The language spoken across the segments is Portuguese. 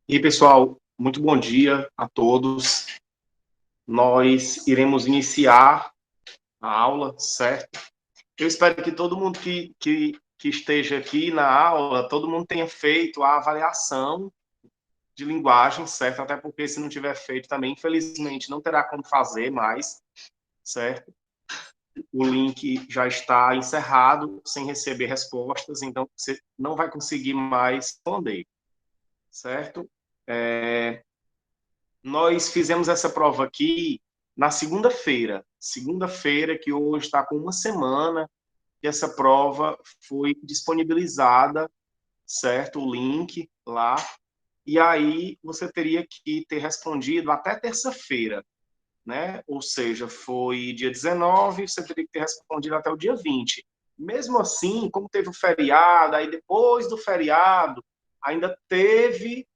E aí, pessoal, muito bom dia a todos. Nós iremos iniciar a aula, certo? Eu espero que todo mundo que esteja aqui na aula, todo mundo tenha feito a avaliação de linguagem, certo? Até porque se não tiver feito também, infelizmente, não terá como fazer mais, certo? O link já está encerrado, sem receber respostas, então você não vai conseguir mais responder, certo? Nós fizemos essa prova aqui na segunda-feira, que hoje está com uma semana, que essa prova foi disponibilizada, certo? O link lá. E aí você teria que ter respondido até terça-feira, né? Ou seja, foi dia 19, você teria que ter respondido até o dia 20. Mesmo assim, como teve o feriado, aí depois do feriado, ainda teve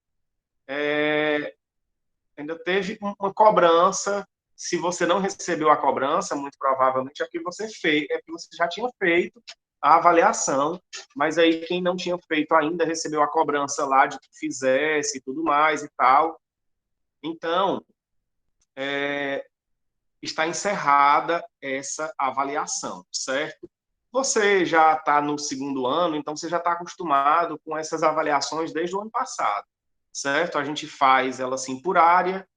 ainda teve uma cobrança. Se você não recebeu a cobrança, muito provavelmente é que você fez, é que você já tinha feito a avaliação, mas aí quem não tinha feito ainda recebeu a cobrança lá de que fizesse e tudo mais e tal. Então, está encerrada essa avaliação, certo? Você já está no segundo ano, então você já está acostumado com essas avaliações desde o ano passado, certo? A gente faz ela assim por área,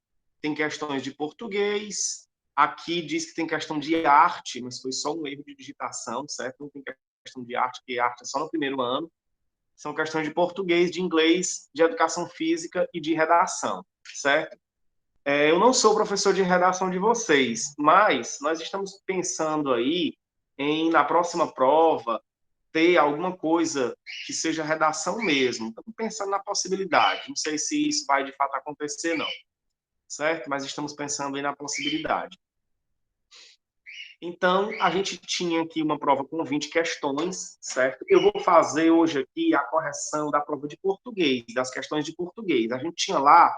tem questões de português, aqui diz que tem questão de arte, mas foi só um erro de digitação, certo? Não tem questão de arte, porque arte é só no primeiro ano. São questões de português, de inglês, de educação física e de redação, certo? Eu não sou professor de redação de vocês, mas nós estamos pensando aí em, na próxima prova, ter alguma coisa que seja redação mesmo. Estamos pensando na possibilidade. Não sei se isso vai de fato acontecer, não, certo? Mas estamos pensando aí na possibilidade. Então, a gente tinha aqui uma prova com 20 questões, certo? Eu vou fazer hoje aqui a correção da prova de português, das questões de português. A gente tinha lá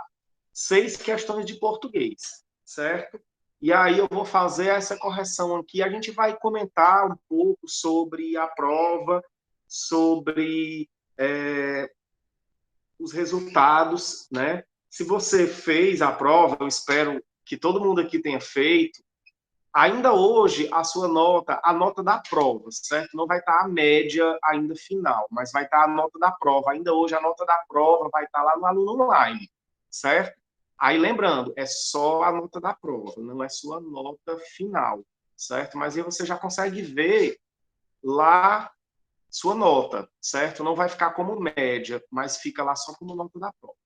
6 questões de português, certo? E aí eu vou fazer essa correção aqui. A gente vai comentar um pouco sobre a prova, sobre os resultados, né? Se você fez a prova, eu espero que todo mundo aqui tenha feito. Ainda hoje, a sua nota, a nota da prova, certo? Não vai estar a média ainda final, mas vai estar a nota da prova. Ainda hoje, a nota da prova vai estar lá no aluno online, certo? Aí, lembrando, é só a nota da prova, não é sua nota final, certo? Mas aí você já consegue ver lá sua nota, certo? Não vai ficar como média, mas fica lá só como nota da prova,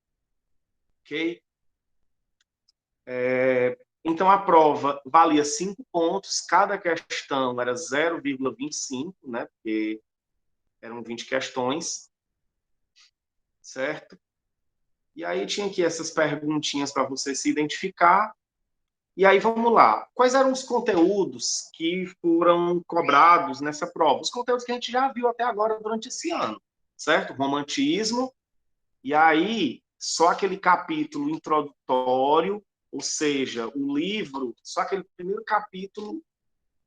ok? Então, a prova valia 5 pontos, cada questão era 0,25, né? Porque eram 20 questões, certo? E aí tinha aqui essas perguntinhas para você se identificar. E aí vamos lá. Quais eram os conteúdos que foram cobrados nessa prova? Os conteúdos que a gente já viu até agora durante esse ano, certo? Romantismo, e aí só aquele capítulo introdutório, ou seja, o livro, só aquele primeiro capítulo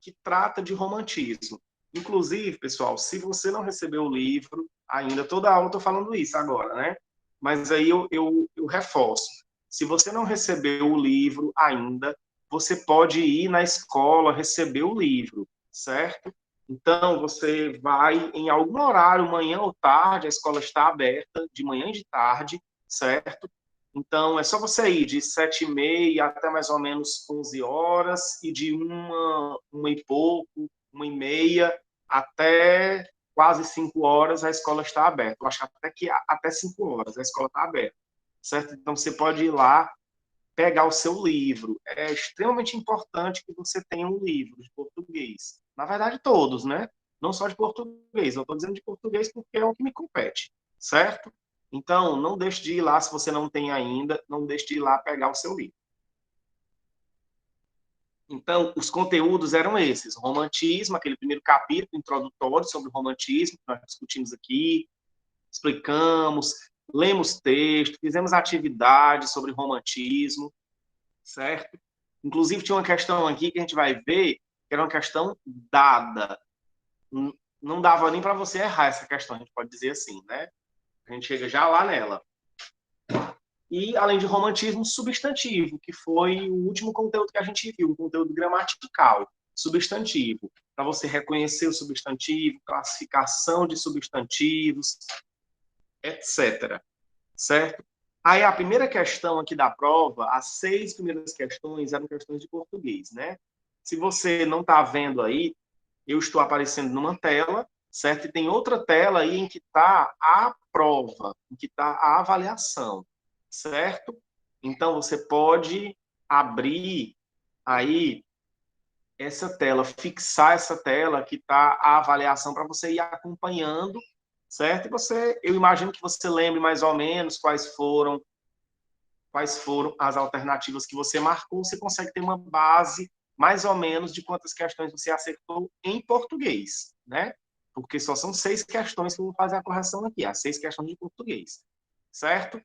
que trata de romantismo. Inclusive, pessoal, se você não recebeu o livro ainda, toda aula eu estou falando isso agora, né? Mas aí eu reforço. Se você não recebeu o livro ainda, você pode ir na escola receber o livro, certo? Então, você vai em algum horário, manhã ou tarde, a escola está aberta, de manhã e de tarde, certo? Então, é só você ir de 7h30 até mais ou menos 11 horas, e de uma e pouco, 1h30, até quase 5 horas a escola está aberta. Eu acho até que até 5 horas a escola está aberta, certo? Então, você pode ir lá pegar o seu livro. É extremamente importante que você tenha um livro de português. Na verdade, todos, né? Não só de português. Eu estou dizendo de português porque é o que me compete, certo? Então, não deixe de ir lá se você não tem ainda, não deixe de ir lá pegar o seu livro. Então, os conteúdos eram esses: romantismo, aquele primeiro capítulo introdutório sobre o romantismo, que nós discutimos aqui, explicamos, lemos texto, fizemos atividades sobre romantismo, certo? Inclusive, tinha uma questão aqui que a gente vai ver, que era uma questão dada. Não dava nem para você errar essa questão, a gente pode dizer assim, né? A gente chega já lá nela. E, além de romantismo, substantivo, que foi o último conteúdo que a gente viu, um conteúdo gramatical, substantivo, para você reconhecer o substantivo, classificação de substantivos, etc. Certo? Aí a primeira questão aqui da prova, as 6 primeiras questões eram questões de português, né? Se você não está vendo aí, eu estou aparecendo numa tela, certo? E tem outra tela aí em que está a prova, em que está a avaliação, certo? Então você pode abrir aí essa tela, fixar essa tela que está a avaliação para você ir acompanhando, certo? E você, eu imagino que você lembre mais ou menos quais foram as alternativas que você marcou, você consegue ter uma base mais ou menos de quantas questões você acertou em português, né? Porque só são 6 questões que eu vou fazer a correção aqui, as 6 questões de português, certo?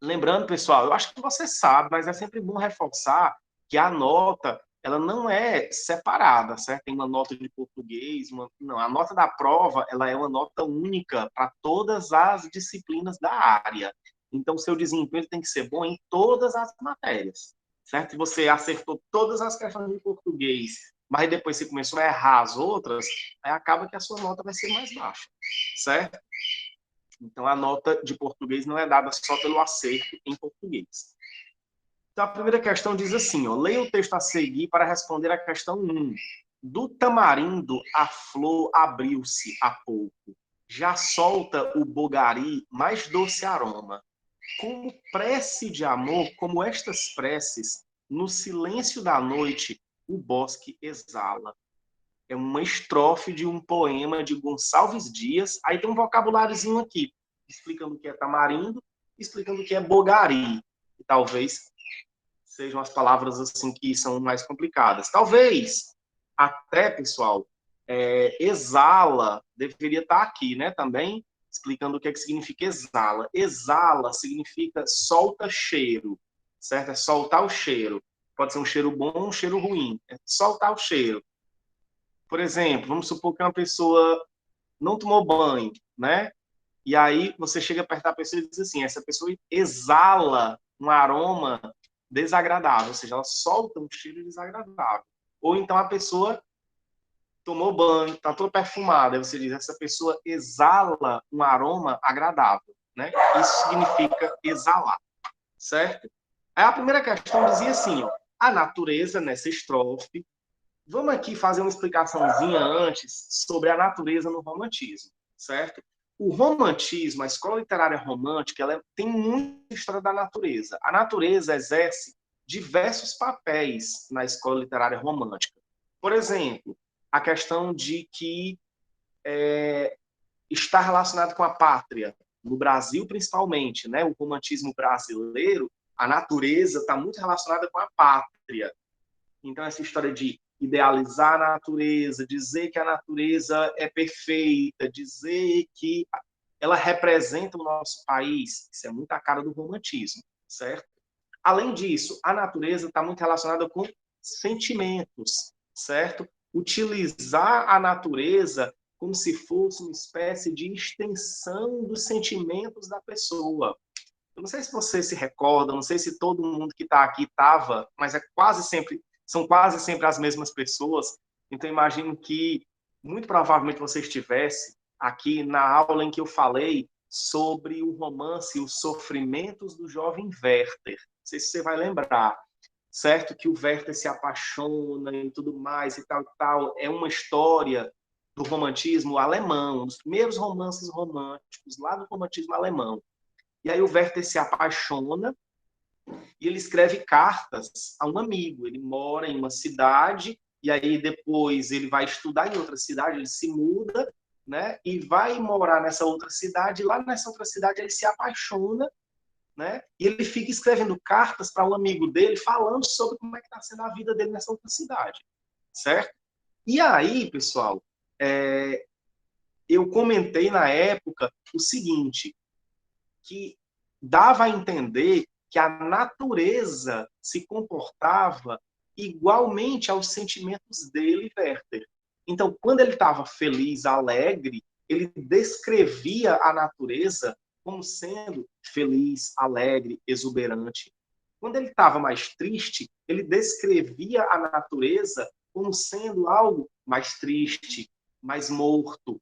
Lembrando, pessoal, eu acho que você sabe, mas é sempre bom reforçar que a nota, ela não é separada, certo? Tem uma nota de português, não, a nota da prova, ela é uma nota única para todas as disciplinas da área. Então, o seu desempenho tem que ser bom em todas as matérias, certo? Se você acertou todas as questões de português, mas depois você começou a errar as outras, aí acaba que a sua nota vai ser mais baixa, certo? Então, a nota de português não é dada só pelo acerto em português. Então, a primeira questão diz assim, ó, leia o texto a seguir para responder a questão 1. Do tamarindo, a flor abriu-se há pouco. Já solta o bogari mais doce aroma. Como prece de amor, como estas preces, no silêncio da noite, o bosque exala. É uma estrofe de um poema de Gonçalves Dias. Aí tem um vocabuláriozinho aqui, explicando o que é tamarindo, explicando o que é bogari. E talvez sejam as palavras assim que são mais complicadas. Talvez até, pessoal, exala deveria estar aqui, né? Também explicando o que é que significa exala. Exala significa solta cheiro, certo? É soltar o cheiro. Pode ser um cheiro bom ou um cheiro ruim. É soltar o cheiro. Por exemplo, vamos supor que uma pessoa não tomou banho, né? E aí você chega perto da pessoa e diz assim, essa pessoa exala um aroma desagradável, ou seja, ela solta um cheiro desagradável. Ou então a pessoa tomou banho, está toda perfumada, aí você diz, essa pessoa exala um aroma agradável, né? Isso significa exalar, certo? Aí a primeira questão dizia assim, ó, a natureza nessa estrofe. Vamos aqui fazer uma explicaçãozinha antes sobre a natureza no romantismo, certo? O romantismo, a escola literária romântica, ela tem muita história da natureza. A natureza exerce diversos papéis na escola literária romântica. Por exemplo, a questão de que está relacionado com a pátria, no Brasil principalmente, né? O romantismo brasileiro, a natureza está muito relacionada com a pátria. Então, essa história de idealizar a natureza, dizer que a natureza é perfeita, dizer que ela representa o nosso país, isso é muito a cara do romantismo, certo? Além disso, a natureza está muito relacionada com sentimentos, certo? Utilizar a natureza como se fosse uma espécie de extensão dos sentimentos da pessoa. Eu não sei se você se recorda, não sei se todo mundo que está aqui estava, mas são quase sempre as mesmas pessoas. Então, imagino que muito provavelmente você estivesse aqui na aula em que eu falei sobre o romance Os Sofrimentos do Jovem Werther. Não sei se você vai lembrar, certo? Que o Werther se apaixona e tudo mais e tal e tal. É uma história do romantismo alemão, um dos primeiros romances românticos lá do romantismo alemão. E aí o Werther se apaixona e ele escreve cartas a um amigo. Ele mora em uma cidade e aí depois ele vai estudar em outra cidade, ele se muda, né? E vai morar nessa outra cidade. E lá nessa outra cidade ele se apaixona, né? E ele fica escrevendo cartas para um amigo dele falando sobre como é que está sendo a vida dele nessa outra cidade, certo? E aí, pessoal, eu comentei na época o seguinte, que dava a entender que a natureza se comportava igualmente aos sentimentos dele, Werther. Então, quando ele estava feliz, alegre, ele descrevia a natureza como sendo feliz, alegre, exuberante. Quando ele estava mais triste, ele descrevia a natureza como sendo algo mais triste, mais morto,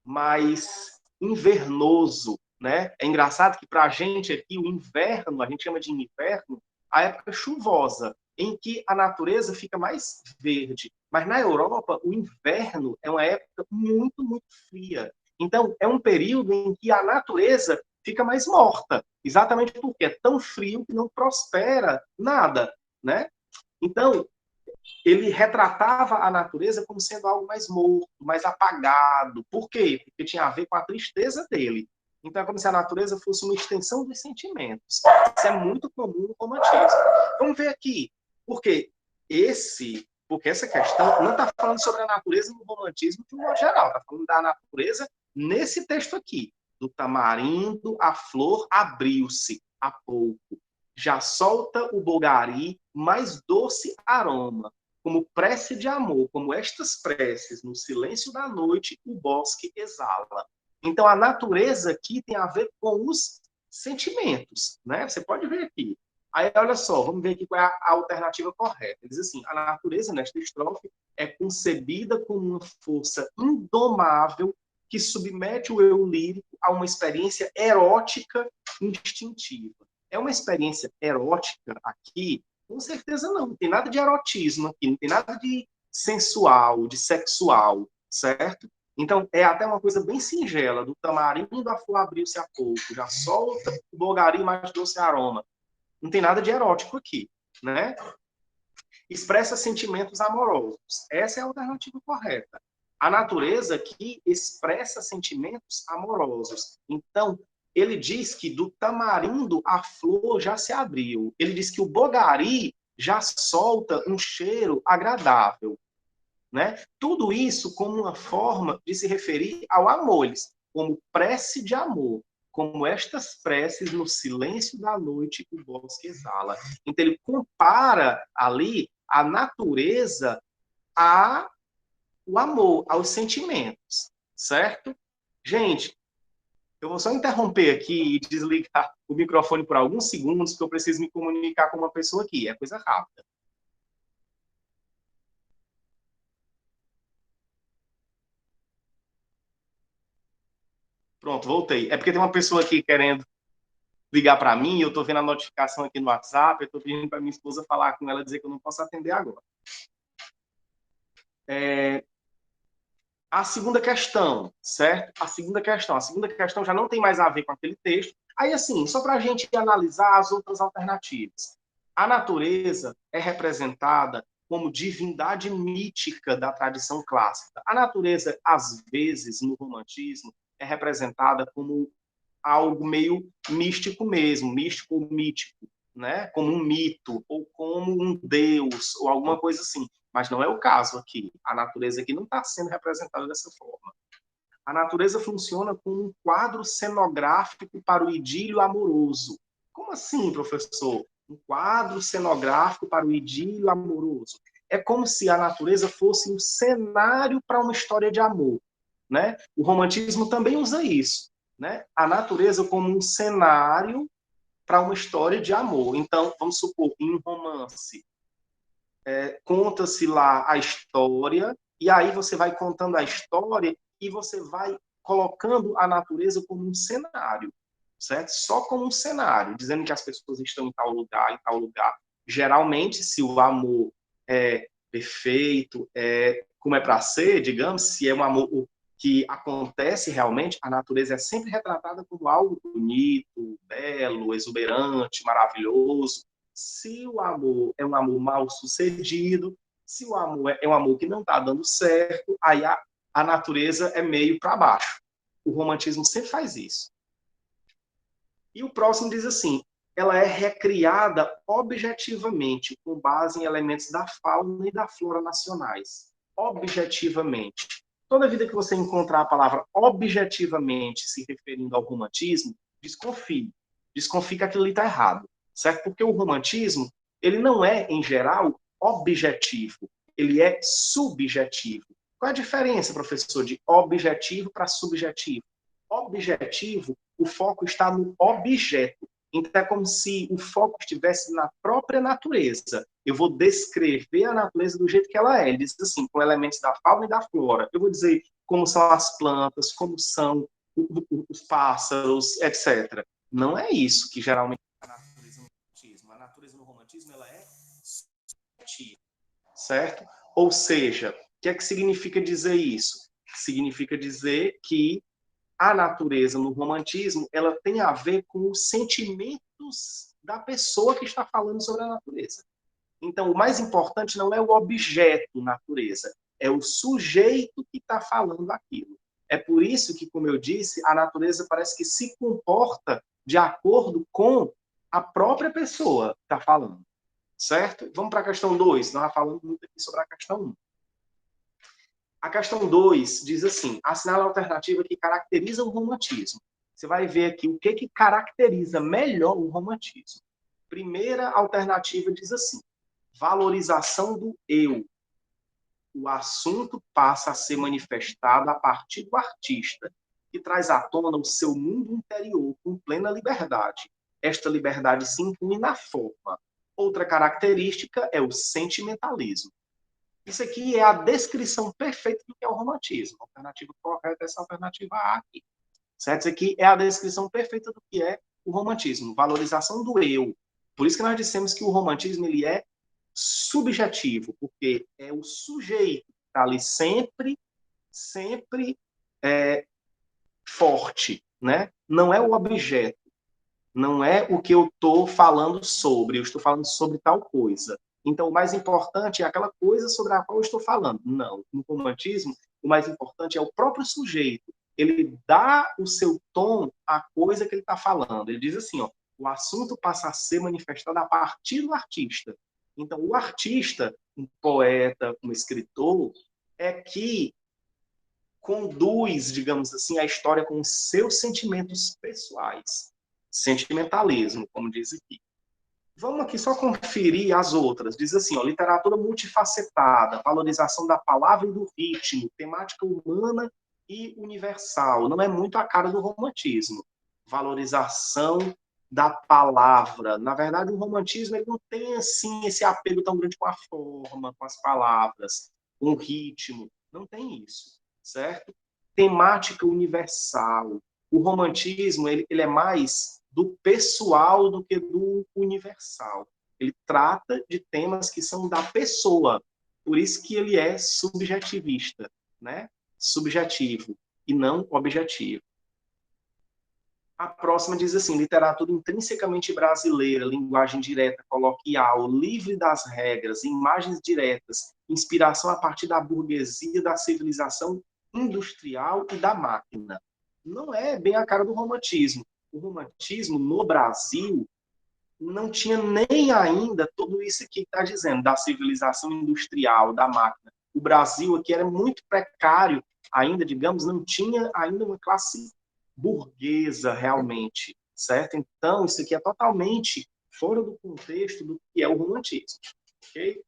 mais invernoso, né? É engraçado que para a gente aqui, o inverno, a gente chama de inverno, a época chuvosa, em que a natureza fica mais verde. Mas na Europa, o inverno é uma época muito, muito fria. Então, é um período em que a natureza fica mais morta, exatamente porque é tão frio que não prospera nada, né? Então, ele retratava a natureza como sendo algo mais morto, mais apagado. Por quê? Porque tinha a ver com a tristeza dele. Então é como se a natureza fosse uma extensão dos sentimentos. Isso é muito comum no romantismo. Vamos ver aqui. Porque essa questão não está falando sobre a natureza no romantismo de um modo geral, está falando da natureza nesse texto aqui. Do tamarindo, a flor abriu-se há pouco. Já solta o bogari, mais doce aroma como prece de amor, como estas preces, no silêncio da noite, o bosque exala. Então, a natureza aqui tem a ver com os sentimentos, né? Você pode ver aqui. Aí, olha só, vamos ver aqui qual é a alternativa correta. Ele diz assim, a natureza, nesta estrofe, é concebida como uma força indomável que submete o eu lírico a uma experiência erótica instintiva. É uma experiência erótica aqui. Com certeza não tem nada de erotismo aqui, não tem nada de sensual, de sexual, certo? Então, é até uma coisa bem singela, do tamarindo a flor abriu-se há pouco, já solta o bogari mais doce aroma. Não tem nada de erótico aqui, né? Expressa sentimentos amorosos. Essa é a alternativa correta. A natureza aqui expressa sentimentos amorosos. Então, ele diz que do tamarindo a flor já se abriu. Ele diz que o bogari já solta um cheiro agradável, né? Tudo isso como uma forma de se referir ao amor, como prece de amor, como estas preces no silêncio da noite o bosque exala. Então ele compara ali a natureza ao amor, aos sentimentos, certo? Gente, eu vou só interromper aqui e desligar o microfone por alguns segundos, porque eu preciso me comunicar com uma pessoa aqui. É coisa rápida. Pronto, voltei. É porque tem uma pessoa aqui querendo ligar para mim, eu estou vendo a notificação aqui no WhatsApp, eu estou pedindo para minha esposa falar com ela, dizer que eu não posso atender agora. A segunda questão, certo? A segunda questão já não tem mais a ver com aquele texto. Aí, assim, só para a gente analisar as outras alternativas. A natureza é representada como divindade mítica da tradição clássica. A natureza, às vezes, no romantismo, é representada como algo meio místico mesmo, místico ou mítico, né? Como um mito, ou como um deus, ou alguma coisa assim. Mas não é o caso aqui. A natureza aqui não está sendo representada dessa forma. A natureza funciona como um quadro cenográfico para o idílio amoroso. Como assim, professor? Um quadro cenográfico para o idílio amoroso. É como se a natureza fosse um cenário para uma história de amor, né? O romantismo também usa isso, né? A natureza como um cenário para uma história de amor. Então, vamos supor, em um romance, conta-se lá a história, e aí você vai contando a história e você vai colocando a natureza como um cenário, certo? Só como um cenário, dizendo que as pessoas estão em tal lugar, em tal lugar. Geralmente, se o amor é perfeito, como é para ser, digamos, se é um amor que acontece realmente, a natureza é sempre retratada como algo bonito, belo, exuberante, maravilhoso. Se o amor é um amor mal sucedido, se o amor é um amor que não está dando certo, aí a natureza é meio para baixo. O romantismo sempre faz isso. E o próximo diz assim: ela é recriada objetivamente, com base em elementos da fauna e da flora nacionais. Objetivamente. Toda vida que você encontrar a palavra objetivamente se referindo ao romantismo, desconfie. Desconfie que aquilo ali está errado, certo? Porque o romantismo, ele não é, em geral, objetivo. Ele é subjetivo. Qual é a diferença, professor, de objetivo para subjetivo? Objetivo o foco está no objeto. Então, é como se o foco estivesse na própria natureza. Eu vou descrever a natureza do jeito que ela é. Ele diz assim, com elementos da fauna e da flora. Eu vou dizer como são as plantas, como são os pássaros, etc. Não é isso que geralmente é a natureza no romantismo. A natureza no romantismo ela é subjetiva, certo? Ou seja, o que é que significa dizer isso? Significa dizer que a natureza no romantismo ela tem a ver com os sentimentos da pessoa que está falando sobre a natureza. Então, o mais importante não é o objeto natureza, é o sujeito que está falando aquilo. É por isso que, como eu disse, a natureza parece que se comporta de acordo com a própria pessoa que está falando, certo? Vamos para a questão 2. Nós já falamos muito aqui sobre a questão 1. A questão 2 diz assim, assinala a alternativa que caracteriza o romantismo. Você vai ver aqui o que caracteriza melhor o romantismo. Primeira alternativa diz assim, valorização do eu. O assunto passa a ser manifestado a partir do artista, que traz à tona o seu mundo interior com plena liberdade. Esta liberdade se impõe na forma. Outra característica é o sentimentalismo. Isso aqui é a descrição perfeita do que é o romantismo. A alternativa correta é essa alternativa A aqui. Certo? Isso aqui é a descrição perfeita do que é o romantismo. Valorização do eu. Por isso que nós dissemos que o romantismo ele é subjetivo, porque é o sujeito que está ali sempre forte, né? Não é o objeto, não é o que eu estou falando sobre, eu estou falando sobre tal coisa. Então, o mais importante é aquela coisa sobre a qual eu estou falando. Não, no romantismo, o mais importante é o próprio sujeito. Ele dá o seu tom à coisa que ele está falando. Ele diz assim, ó, o assunto passa a ser manifestado a partir do artista. Então, o artista, um poeta, um escritor, é que conduz, digamos assim, a história com os seus sentimentos pessoais. Sentimentalismo, como diz aqui. Vamos aqui só conferir as outras. Diz assim, ó, literatura multifacetada, valorização da palavra e do ritmo, temática humana e universal. Não é muito a cara do romantismo. Valorização da palavra. Na verdade, o romantismo ele não tem assim esse apego tão grande com a forma, com as palavras, com o ritmo. Não tem isso, certo? Temática universal. O romantismo ele é mais do pessoal do que do universal. Ele trata de temas que são da pessoa. Por isso que ele é subjetivista, né? Subjetivo e não objetivo. A próxima diz assim, literatura intrinsecamente brasileira, linguagem direta, coloquial, livre das regras, imagens diretas, inspiração a partir da burguesia, da civilização industrial e da máquina. Não é bem a cara do romantismo. O romantismo no Brasil não tinha nem ainda tudo isso que está dizendo, da civilização industrial, da máquina. O Brasil aqui era muito precário ainda, digamos, não tinha ainda uma classe burguesa realmente, certo? Então, isso aqui é totalmente fora do contexto do que é o romantismo, ok?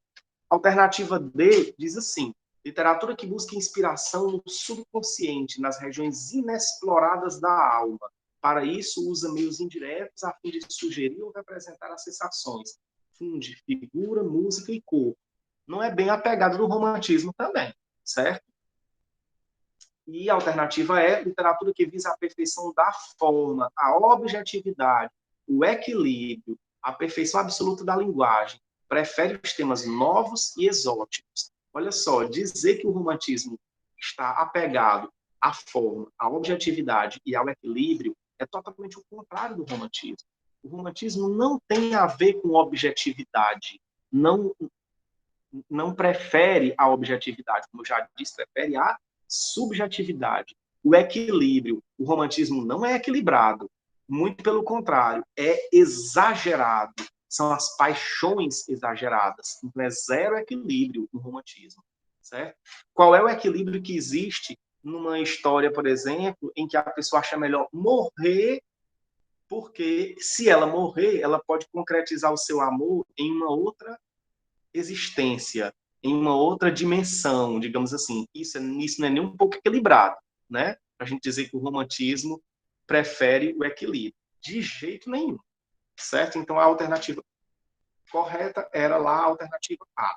Alternativa D diz assim, literatura que busca inspiração no subconsciente, nas regiões inexploradas da alma. Para isso, usa meios indiretos a fim de sugerir ou representar as sensações. Funde figura, música e corpo. Não é bem a pegada do romantismo também, certo? E a alternativa é literatura que visa a perfeição da forma, a objetividade, o equilíbrio, a perfeição absoluta da linguagem. Prefere os temas novos e exóticos. Olha só, dizer que o romantismo está apegado à forma, à objetividade e ao equilíbrio é totalmente o contrário do romantismo. O romantismo não tem a ver com objetividade, não prefere a objetividade, como eu já disse, prefere a subjetividade, o equilíbrio. O romantismo não é equilibrado, muito pelo contrário, é exagerado. São as paixões exageradas. Então é zero equilíbrio no romantismo, certo? Qual é o equilíbrio que existe numa história, por exemplo, em que a pessoa acha melhor morrer, porque se ela morrer, ela pode concretizar o seu amor em uma outra existência, em uma outra dimensão, digamos assim. Isso não é nem um pouco equilibrado, né? Para a gente dizer que o romantismo prefere o equilíbrio. De jeito nenhum, certo? Então, a alternativa correta era lá a alternativa A.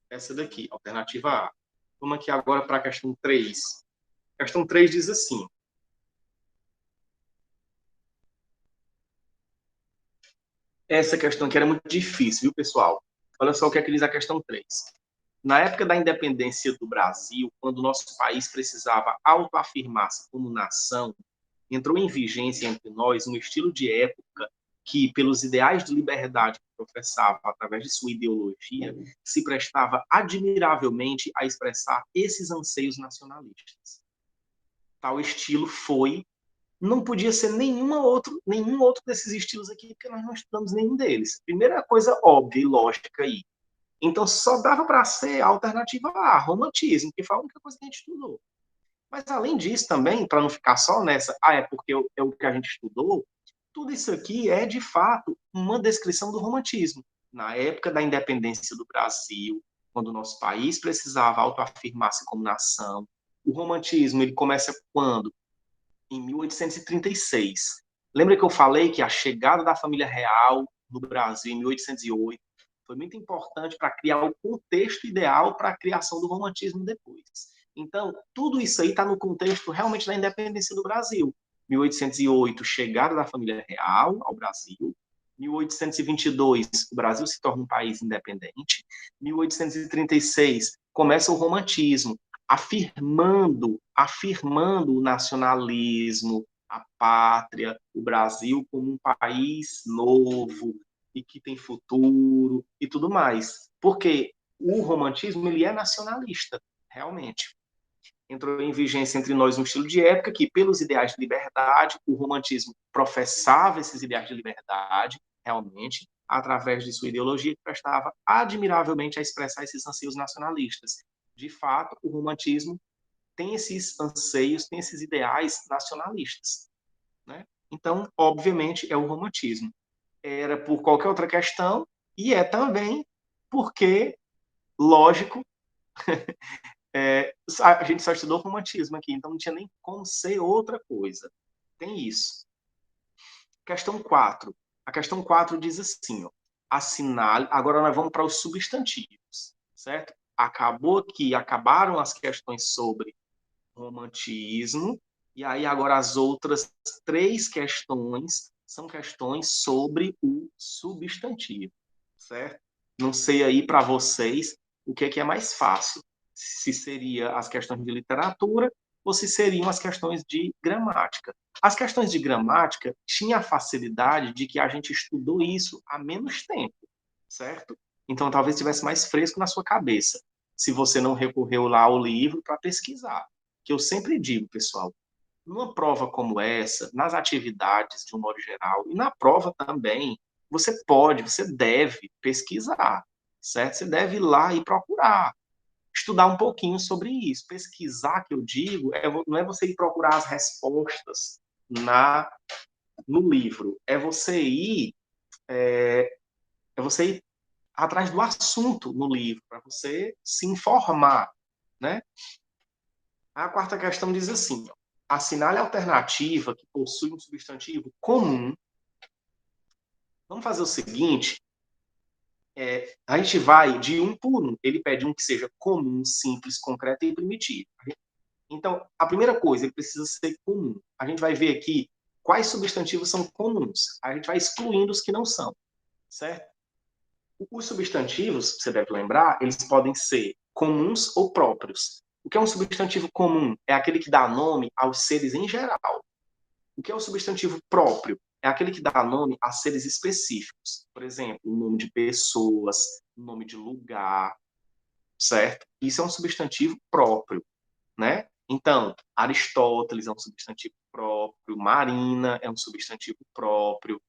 Essa daqui, alternativa A. Vamos aqui agora para a questão 3. A questão 3 diz assim: essa questão aqui era muito difícil, viu, pessoal? Olha só o que é que diz a questão 3. Na época da independência do Brasil, quando o nosso país precisava autoafirmar-se como nação, entrou em vigência entre nós um estilo de época que, pelos ideais de liberdade que professava através de sua ideologia, se prestava admiravelmente a expressar esses anseios nacionalistas. Tal estilo foi, não podia ser nenhum outro desses estilos aqui, porque nós não estudamos nenhum deles. Primeira coisa óbvia e lógica aí. Então, só dava para ser a alternativa A, romantismo, que foi a única coisa que a gente estudou. Mas, além disso, também, para não ficar só nessa, é porque é o que a gente estudou, tudo isso aqui é, de fato, uma descrição do romantismo. Na época da independência do Brasil, quando o nosso país precisava autoafirmar-se como nação, o romantismo ele começa quando? Em 1836. Lembra que eu falei que a chegada da família real no Brasil em 1808 foi muito importante para criar o contexto ideal para a criação do romantismo depois. Então, tudo isso aí está no contexto realmente da independência do Brasil. 1808, chegada da família real ao Brasil. 1822, o Brasil se torna um país independente. 1836, começa o romantismo, afirmando o nacionalismo, a pátria, o Brasil como um país novo e que tem futuro e tudo mais. Porque o romantismo ele é nacionalista, realmente. Entrou em vigência entre nós um estilo de época que, pelos ideais de liberdade, o romantismo professava esses ideais de liberdade, realmente, através de sua ideologia, que prestava admiravelmente a expressar esses anseios nacionalistas. De fato, o romantismo tem esses anseios, tem esses ideais nacionalistas, né? Então, obviamente, é o romantismo. Era por qualquer outra questão e é também porque, lógico, a gente só estudou romantismo aqui, então não tinha nem como ser outra coisa. Tem isso. Questão 4. A questão 4 diz assim, ó, assinale, agora nós vamos para os substantivos, certo? Acabaram as questões sobre romantismo, e aí agora as outras 3 questões são questões sobre o substantivo, certo? Não sei aí para vocês o que é mais fácil, se seria as questões de literatura ou se seriam as questões de gramática. As questões de gramática tinha a facilidade de que a gente estudou isso há menos tempo, certo? Então talvez estivesse mais fresco na sua cabeça, se você não recorreu lá ao livro para pesquisar. Que eu sempre digo, pessoal, numa prova como essa, nas atividades de um modo geral, e na prova também, você deve pesquisar, certo? Você deve ir lá e procurar, estudar um pouquinho sobre isso. Pesquisar, que eu digo, não é você ir procurar as respostas no livro, é você ir atrás do assunto no livro, para você se informar, né? A quarta questão diz assim, ó, assinale a alternativa que possui um substantivo comum. Vamos fazer o seguinte, a gente vai de um por um. Ele pede um que seja comum, simples, concreto e primitivo. Então, a primeira coisa, ele precisa ser comum. A gente vai ver aqui quais substantivos são comuns. A gente vai excluindo os que não são, certo? Os substantivos, você deve lembrar, eles podem ser comuns ou próprios. O que é um substantivo comum? É aquele que dá nome aos seres em geral. O que é o substantivo próprio? É aquele que dá nome a seres específicos. Por exemplo, o nome de pessoas, o nome de lugar, certo? Isso é um substantivo próprio, né? Então, Aristóteles é um substantivo próprio, Marina é um substantivo próprio.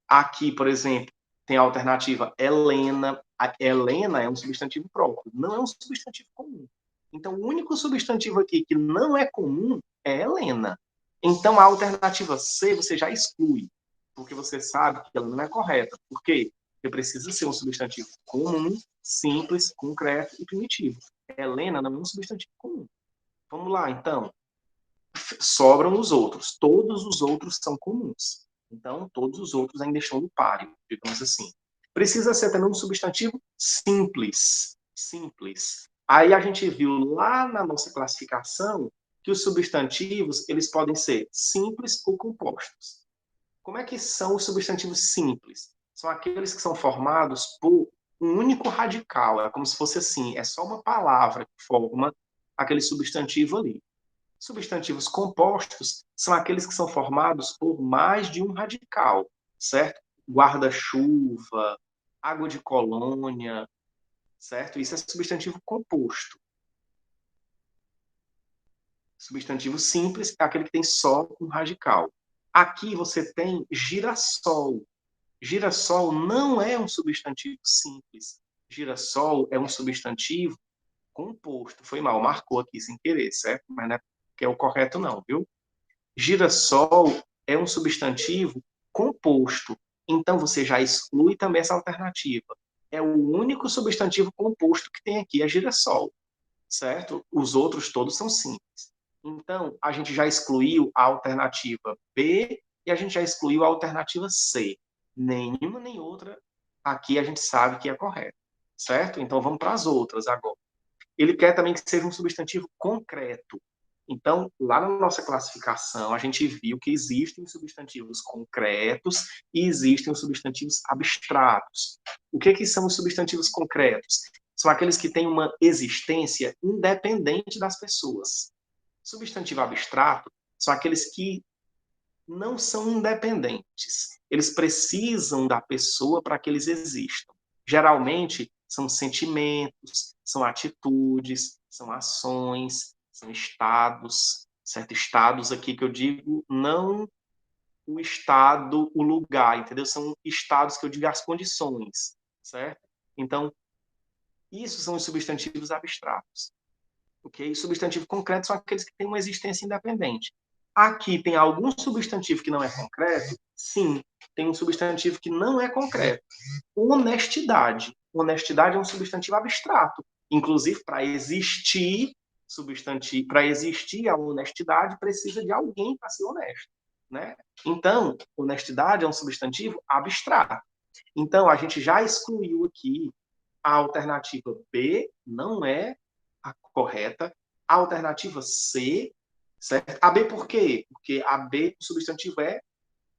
Aqui, por exemplo, tem a alternativa Helena. A Helena é um substantivo próprio, não é um substantivo comum. Então, o único substantivo aqui que não é comum é Helena. Então, a alternativa C você já exclui, porque você sabe que ela não é correta. Por quê? Porque precisa ser um substantivo comum, simples, concreto e primitivo. Helena não é um substantivo comum. Vamos lá, então. sobram os outros. Todos os outros são comuns. Então, todos os outros ainda estão no páreo, digamos assim. Precisa ser também um substantivo simples. Simples. Aí a gente viu lá na nossa classificação que os substantivos, eles podem ser simples ou compostos. Como é que são os substantivos simples? São aqueles que são formados por um único radical. É como se fosse assim, é só uma palavra que forma aquele substantivo ali. Substantivos compostos são aqueles que são formados por mais de um radical, certo? Guarda-chuva, água de colônia, certo? Isso é substantivo composto. Substantivo simples é aquele que tem só um radical. Aqui você tem girassol. Girassol não é um substantivo simples. Girassol é um substantivo composto. Foi mal, marcou aqui sem querer, certo? Mas não é que é o correto não, viu? Girassol é um substantivo composto. Então você já exclui também essa alternativa. É o único substantivo composto que tem aqui, é girassol, certo? Os outros todos são simples. Então, a gente já excluiu a alternativa B e a gente já excluiu a alternativa C. Nenhuma nem outra aqui a gente sabe que é correta, certo? Então, vamos para as outras agora. Ele quer também que seja um substantivo concreto. Então, lá na nossa classificação, a gente viu que existem substantivos concretos e existem os substantivos abstratos. O que são os substantivos concretos? São aqueles que têm uma existência independente das pessoas. Substantivo abstrato são aqueles que não são independentes. Eles precisam da pessoa para que eles existam. Geralmente, são sentimentos, são atitudes, são ações, são estados, certo? Estados aqui que eu digo, não o estado, o lugar, entendeu? São estados que eu digo as condições, certo? Então, isso são os substantivos abstratos. Okay? Substantivo concreto são aqueles que têm uma existência independente. Aqui tem algum substantivo que não é concreto? Sim, tem um substantivo que não é concreto. Honestidade. Honestidade é um substantivo abstrato. Inclusive, para existir substantivo, para existir a honestidade, precisa de alguém para ser honesto, né? Então, honestidade é um substantivo abstrato. Então, a gente já excluiu aqui a alternativa B, não é a correta. A alternativa C, certo? A B por quê? Porque a B, o substantivo é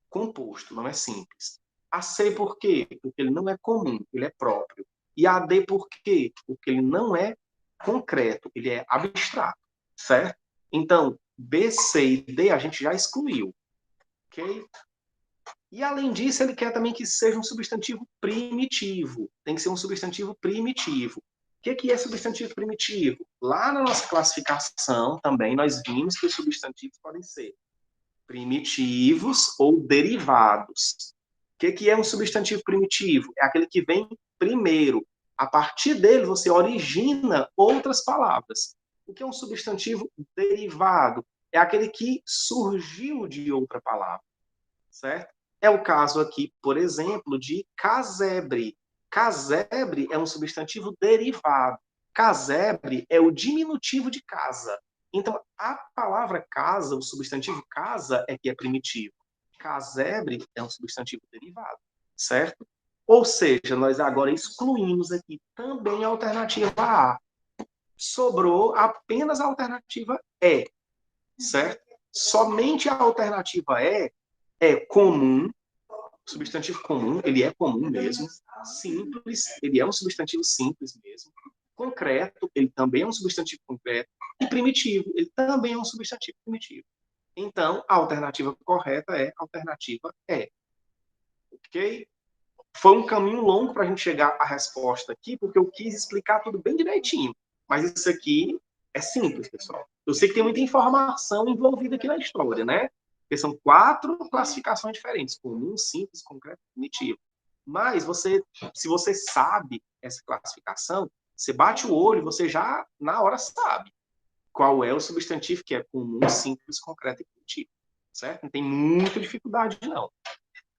composto, não é simples. A C por quê? Porque ele não é comum, ele é próprio. E a D por quê? Porque ele não é concreto, ele é abstrato, certo? Então, B, C e D a gente já excluiu, ok? E, além disso, ele quer também que seja um substantivo primitivo. Tem que ser um substantivo primitivo. O que é substantivo primitivo? Lá na nossa classificação também nós vimos que os substantivos podem ser primitivos ou derivados. O que é um substantivo primitivo? É aquele que vem primeiro. A partir dele você origina outras palavras. O que é um substantivo derivado? É aquele que surgiu de outra palavra, certo? É o caso aqui, por exemplo, de casebre. Casebre é um substantivo derivado. Casebre é o diminutivo de casa. Então, a palavra casa, o substantivo casa, é que é primitivo. Casebre é um substantivo derivado, certo? Ou seja, nós agora excluímos aqui também a alternativa A. Sobrou apenas a alternativa E, certo? Somente a alternativa E é comum, substantivo comum, ele é comum mesmo. Simples, ele é um substantivo simples mesmo. Concreto, ele também é um substantivo concreto. E primitivo, ele também é um substantivo primitivo. Então, a alternativa correta é a alternativa E. Ok? Foi um caminho longo para a gente chegar à resposta aqui, porque eu quis explicar tudo bem direitinho. Mas isso aqui é simples, pessoal. Eu sei que tem muita informação envolvida aqui na história, né? Porque são 4 classificações diferentes: comum, simples, concreto e primitivo. Mas você, se você sabe essa classificação, você bate o olho, você já na hora sabe qual é o substantivo que é comum, simples, concreto e primitivo. Certo? Não tem muita dificuldade, não.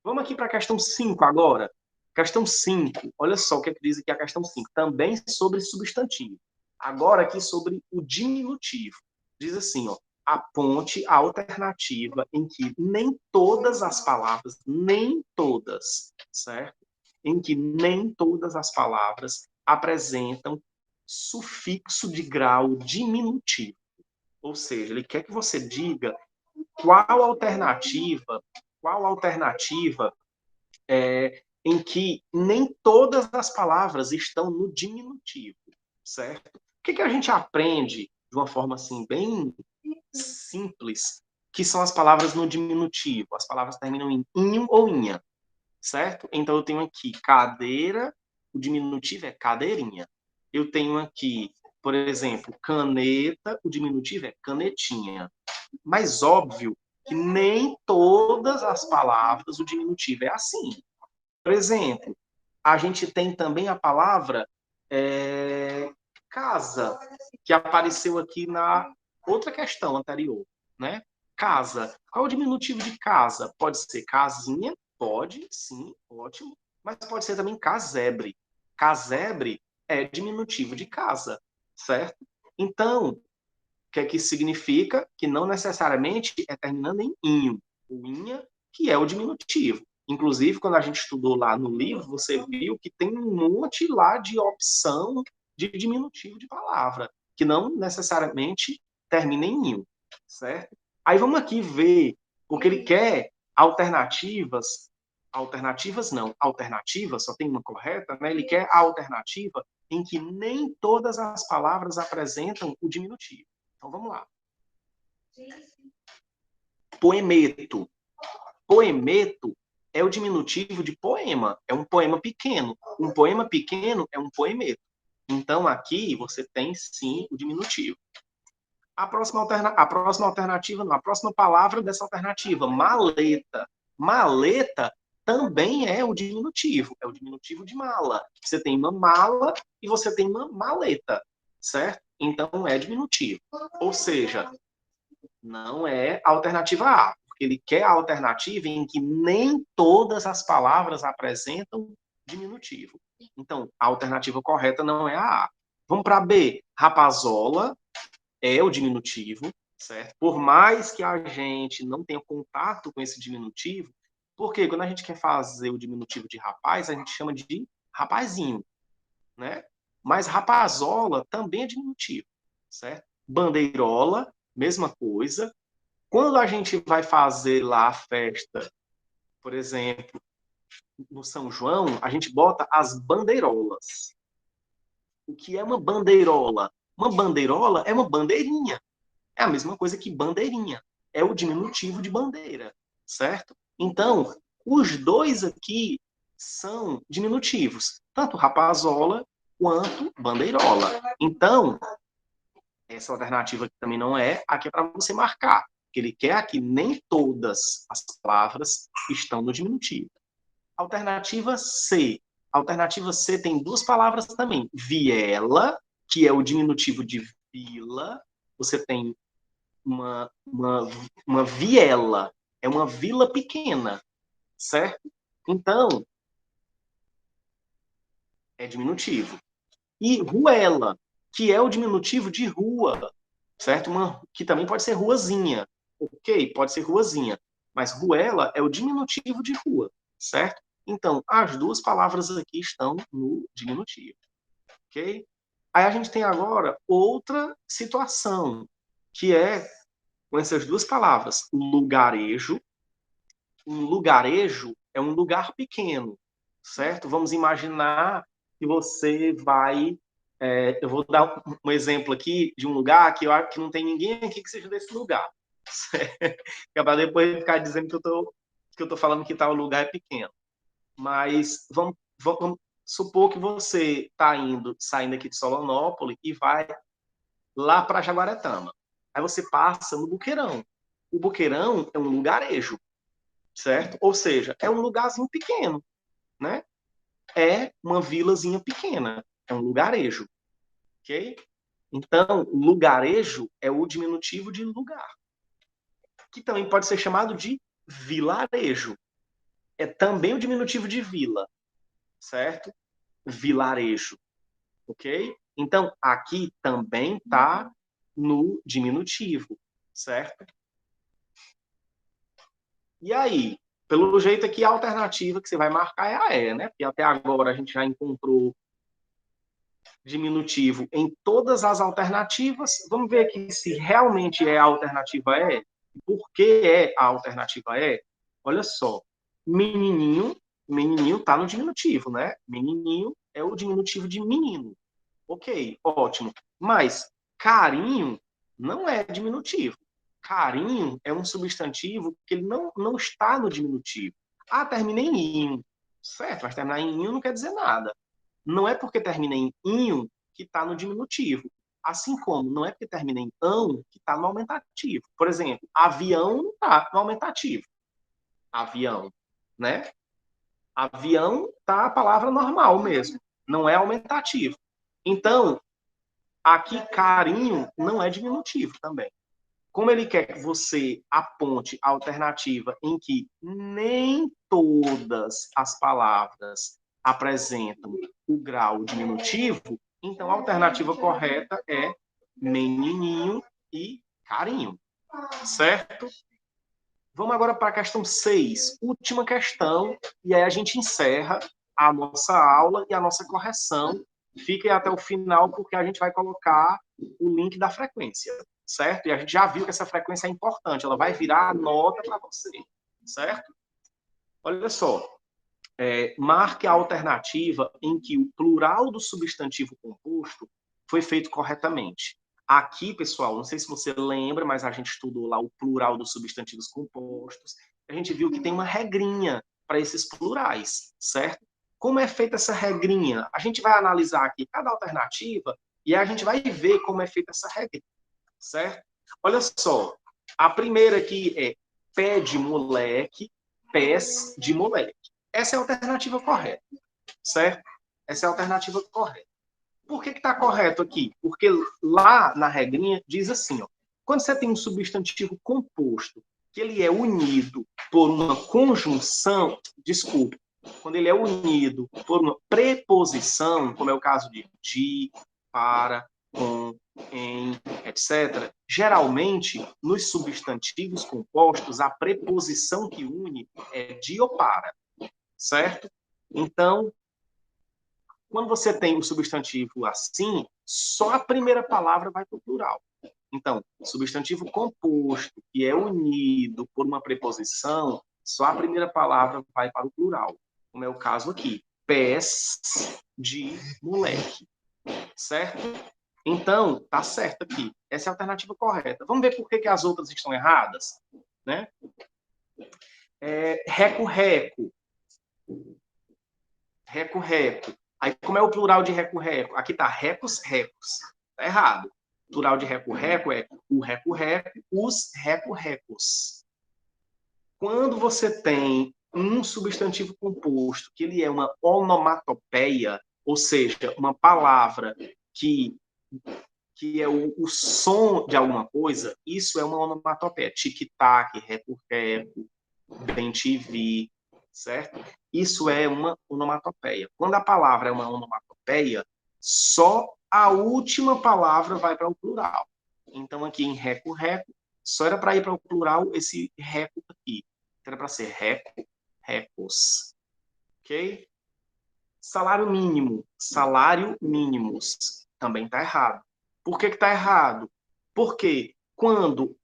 Vamos aqui para a questão 5 agora. Questão 5. Olha só o que diz aqui a questão 5. Também sobre substantivo. Agora aqui sobre o diminutivo. Diz assim, ó. aponte a alternativa em que nem todas as palavras, nem todas, certo? Em que nem todas as palavras apresentam sufixo de grau diminutivo. Ou seja, ele quer que você diga qual alternativa em que nem todas as palavras estão no diminutivo, certo? O que a gente aprende de uma forma assim bem simples, que são as palavras no diminutivo? As palavras terminam em inho ou inha, certo? Então eu tenho aqui cadeira, o diminutivo é cadeirinha. Eu tenho aqui, por exemplo, caneta, o diminutivo é canetinha. Mas óbvio que nem todas as palavras o diminutivo é assim. Por exemplo, a gente tem também a palavra casa, que apareceu aqui na outra questão anterior, né? Casa. Qual é o diminutivo de casa? Pode ser casinha? Pode, sim, ótimo. Mas pode ser também casebre. Casebre é diminutivo de casa, certo? Então, o que é que isso significa? Que não necessariamente é terminando em inho. O inha, que é o diminutivo. Inclusive, quando a gente estudou lá no livro, você viu que tem um monte lá de opção de diminutivo de palavra, que não necessariamente termina em inho, certo? Aí vamos aqui ver, porque ele quer alternativas, alternativas não, alternativas, só tem uma correta, né? Ele quer a alternativa em que nem todas as palavras apresentam o diminutivo. Então vamos lá. Poemeto. Poemeto é o diminutivo de poema. É um poema pequeno. Um poema pequeno é um poemeto. Então aqui você tem sim o diminutivo. A próxima alternativa, não, a próxima palavra dessa alternativa, maleta. Maleta também é o diminutivo. É o diminutivo de mala. Você tem uma mala e você tem uma maleta, certo? Então é diminutivo. Ou seja, não é a alternativa A, porque ele quer a alternativa em que nem todas as palavras apresentam diminutivo. Então, a alternativa correta não é a A. Vamos para B. Rapazola é o diminutivo, certo? Por mais que a gente não tenha contato com esse diminutivo, porque quando a gente quer fazer o diminutivo de rapaz, a gente chama de rapazinho, né? Mas rapazola também é diminutivo, certo? Bandeirola, mesma coisa. Quando a gente vai fazer lá a festa, por exemplo, no São João, a gente bota as bandeirolas. O que é uma bandeirola? Uma bandeirola é uma bandeirinha. É a mesma coisa que bandeirinha. É o diminutivo de bandeira, certo? Então, os dois aqui são diminutivos, tanto rapazola quanto bandeirola. Então, essa alternativa aqui também não é, aqui é para você marcar, que ele quer aqui nem todas as palavras estão no diminutivo. Alternativa C. Alternativa C tem duas palavras também. Viela, que é o diminutivo de vila. Você tem uma viela. É uma vila pequena, certo? Então, é diminutivo. E ruela, que é o diminutivo de rua, certo? Que também pode ser ruazinha. Ok, pode ser ruazinha. Mas ruela é o diminutivo de rua, certo? Então, as duas palavras aqui estão no diminutivo. Ok? Aí a gente tem agora outra situação, que é com essas duas palavras, lugarejo. Um lugarejo é um lugar pequeno, certo? Vamos imaginar que você vai. Eu vou dar um exemplo aqui de um lugar que eu acho que não tem ninguém aqui que seja desse lugar. Que é para depois ficar dizendo que eu tô falando que tal lugar é pequeno. Mas vamos supor que você está saindo aqui de Solonópolis e vai lá para Jaguaretama. Aí você passa no Buqueirão. O Buqueirão é um lugarejo, certo? Ou seja, é um lugarzinho pequeno, né? É uma vilazinha pequena, é um lugarejo, ok? Então, lugarejo é o diminutivo de lugar, que também pode ser chamado de vilarejo. É também o diminutivo de vila, certo? Vilarejo, ok? Então, aqui também está no diminutivo, certo? E aí, pelo jeito aqui, a alternativa que você vai marcar é a E, né? Porque até agora a gente já encontrou diminutivo em todas as alternativas. Vamos ver aqui se realmente é a alternativa E. Por que é a alternativa E? Olha só, menininho, menininho está no diminutivo, né? Menininho é o diminutivo de menino. Ok, ótimo. Mas carinho não é diminutivo. Carinho é um substantivo que ele não está no diminutivo. Ah, termina em inho. Certo, mas terminar em inho não quer dizer nada. Não é porque termina em inho que está no diminutivo. Assim como não é porque termina em ão que está no aumentativo. Por exemplo, avião não está no aumentativo. Avião, né? Avião tá a palavra normal mesmo. Não é aumentativo. Então, aqui carinho não é diminutivo também. Como ele quer que você aponte a alternativa em que nem todas as palavras apresentam o grau diminutivo, então a alternativa correta é menininho e carinho, certo? Vamos agora para a questão 6, última questão, e aí a gente encerra a nossa aula e a nossa correção. Fiquem até o final, porque a gente vai colocar o link da frequência, certo? E a gente já viu que essa frequência é importante, ela vai virar a nota para você, certo? Olha só, marque a alternativa em que o plural do substantivo composto foi feito corretamente. Aqui, pessoal, não sei se você lembra, mas a gente estudou lá o plural dos substantivos compostos. A gente viu que tem uma regrinha para esses plurais, certo? Como é feita essa regrinha? A gente vai analisar aqui cada alternativa e a gente vai ver como é feita essa regrinha, certo? Olha só, a primeira aqui é pé de moleque, pés de moleque. Essa é a alternativa correta, certo? Essa é a alternativa correta. Por que está correto aqui? Porque lá na regrinha diz assim, ó, quando você tem um substantivo composto, que ele é unido por uma conjunção, desculpe, quando ele é unido por uma preposição, como é o caso de, para, com, em, etc., geralmente, nos substantivos compostos, a preposição que une é de ou para, certo? Então, quando você tem o substantivo assim, só a primeira palavra vai para o plural. Então, substantivo composto, que é unido por uma preposição, só a primeira palavra vai para o plural. Como é o caso aqui. Pés de moleque. Certo? Então, tá certo aqui. Essa é a alternativa correta. Vamos ver por que as outras estão erradas? Né? Reco-reco. Reco-reco. Aí, como é o plural de reco-reco? Aqui tá recos-recos. Tá errado. O plural de reco-reco é o reco-reco, os reco-recos. Quando você tem um substantivo composto, que ele é uma onomatopeia, ou seja, uma palavra que é o som de alguma coisa, isso é uma onomatopeia. Tic-tac, reco-reco, bem-te-vi, certo? Isso é uma onomatopeia. Quando a palavra é uma onomatopeia, só a última palavra vai para o plural. Então, aqui em reco-reco, só era para ir para o plural esse reco aqui. Era para ser reco, recos. Ok? Salário mínimo. Salário mínimos. Também está errado. Por que está errado? Porque quando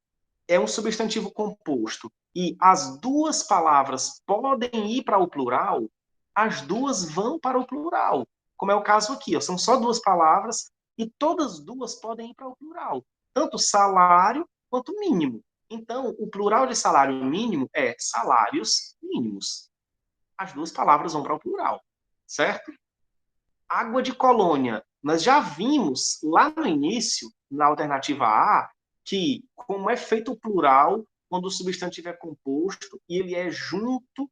é um substantivo composto e as duas palavras podem ir para o plural, as duas vão para o plural. Como é o caso aqui, ó, são só duas palavras e todas duas podem ir para o plural. Tanto salário quanto mínimo. Então, o plural de salário mínimo é salários mínimos. As duas palavras vão para o plural, certo? Água de colônia. Nós já vimos lá no início, na alternativa A, que como é feito o plural quando o substantivo é composto e ele é junto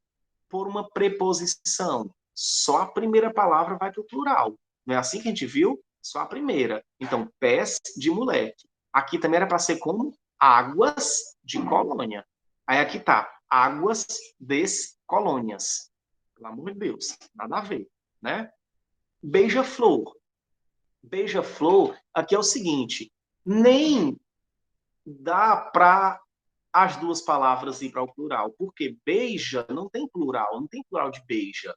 por uma preposição. Só a primeira palavra vai para o plural. Não é assim que a gente viu? Só a primeira. Então, pés de moleque. Aqui também era para ser como águas de colônia. Aí aqui tá, águas des colônias. Pelo amor de Deus, nada a ver, né? Beija-flor. Beija-flor, aqui é o seguinte, nem dá para as duas palavras ir para o plural, porque beija não tem plural, não tem plural de beija,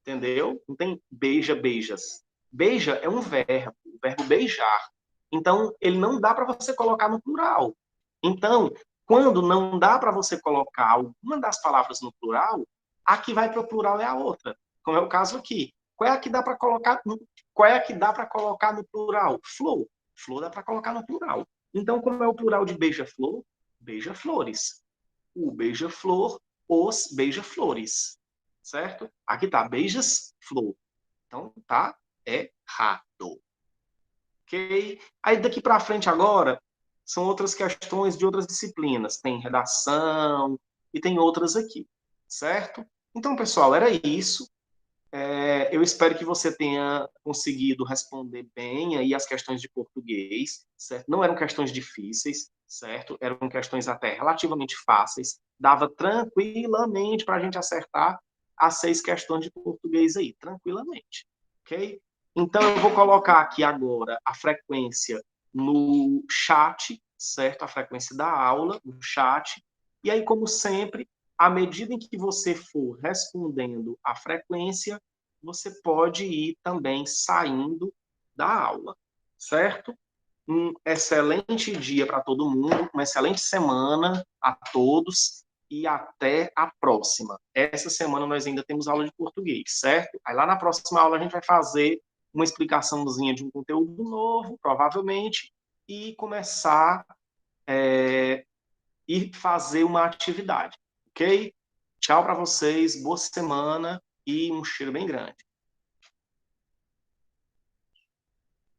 entendeu? Não tem beija, beijas. Beija é um verbo, o verbo beijar. Então, ele não dá para você colocar no plural. Então, quando não dá para você colocar alguma das palavras no plural, a que vai para o plural é a outra, como é o caso aqui. Qual é a que dá para colocar? Qual é a que dá para colocar no plural? Flor. Flor dá para colocar no plural. Então, como é o plural de beija-flor? Beija-flores. O beija-flor, os beija-flores. Certo? Aqui tá, beijas-flor. Então, tá errado. Ok? Aí daqui para frente agora são outras questões de outras disciplinas. Tem redação e tem outras aqui. Certo? Então, pessoal, era isso. Eu espero que você tenha conseguido responder bem aí as questões de português, certo? Não eram questões difíceis, certo? Eram questões até relativamente fáceis. Dava tranquilamente para a gente acertar as 6 questões de português aí, tranquilamente, ok? Então, eu vou colocar aqui agora a frequência no chat, certo? A frequência da aula no chat. E aí, como sempre, à medida em que você for respondendo a frequência, você pode ir também saindo da aula, certo? Um excelente dia para todo mundo, uma excelente semana a todos e até a próxima. Essa semana nós ainda temos aula de português, certo? Aí lá na próxima aula a gente vai fazer uma explicaçãozinha de um conteúdo novo, provavelmente, e começar e fazer uma atividade, ok? Tchau para vocês, boa semana e um cheiro bem grande.